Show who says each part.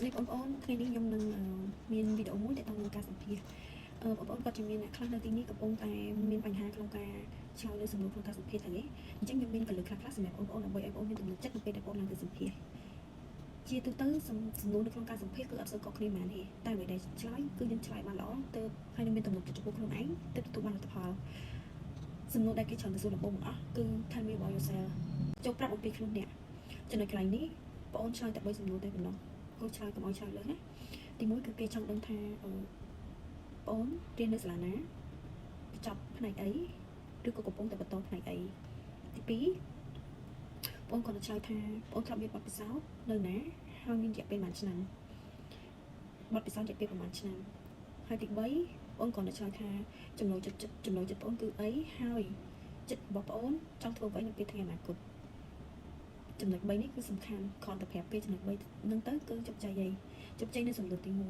Speaker 1: នេះបងប្អូនថ្ងៃនេះខ្ញុំនឹងមានវីដេអូមួយដែលต้องការសម្ភាសបងប្អូនគាត់ជំនាញអ្នកខ្លះនៅទីនេះកំពុងតែមានបញ្ហាក្នុងការឆ្លើយលើសំណួរក្នុងការសម្ភាសហ្នឹងឯងអញ្ចឹងខ្ញុំមានកលឹះខ្លះៗសម្រាប់បងប្អូនដើម្បីឲ្យបងប្អូនមានទំនុកចិត្តនៅពេលដែលបងប្អូនឡើងទៅសម្ភាសជាទូទៅសំណួរនៅក្នុងការសម្ភាសគឺអត់សូវខុសគ្នាមែនទេតែអ្វីដែលឆ្លើយគឺយើងឆ្លើយបានល្អទៅហើយនឹងមានទំនុកចិត្តចំពោះខ្លួនឯងទៅទទួលបានលទ្ធផលសំណួរដែលគេច្រើនទៅសួរដំបូងបង្អស់គឺ tell me about yourself ចូលប្រាប់អំពីខ្លួនអ្នកចំណុចកន្លែងនេះបងប្អូនឆ្លើយតែ3សំណួរតែប៉ុណ្ណោះគួរឆ្លើយកុំឲ្យឆ្លើយលើសណាទី1គឺគេចង់ដឹងថាបងប្អូនរៀននៅសាលាណាបញ្ចប់ផ្នែកអីឬក៏កំពុងតែបន្តផ្នែកអីទី2បងគាត់នឹងឆ្លើយថាបងធ្លាប់មានបទពិសោធន៍នៅណាហើយមានរយៈពេលប៉ុន្មានឆ្នាំបទពិសោធន៍រយៈពេលប្រហែលឆ្នាំហើយទី3បងគាត់នឹងឆ្លើយថាចំណូលចិត្តបងគឺអីហើយចិត្តរបស់បងចង់ធ្វើអ្វីនៅពេលថ្ងៃអនាគតចំណុច3នេះគឺសំខាន់គ្រាន់តែប្រាប់គេចំណុច3ហ្នឹងទៅគឺជោគជ័យហើយជោគជ័យនៅសំណួរទី1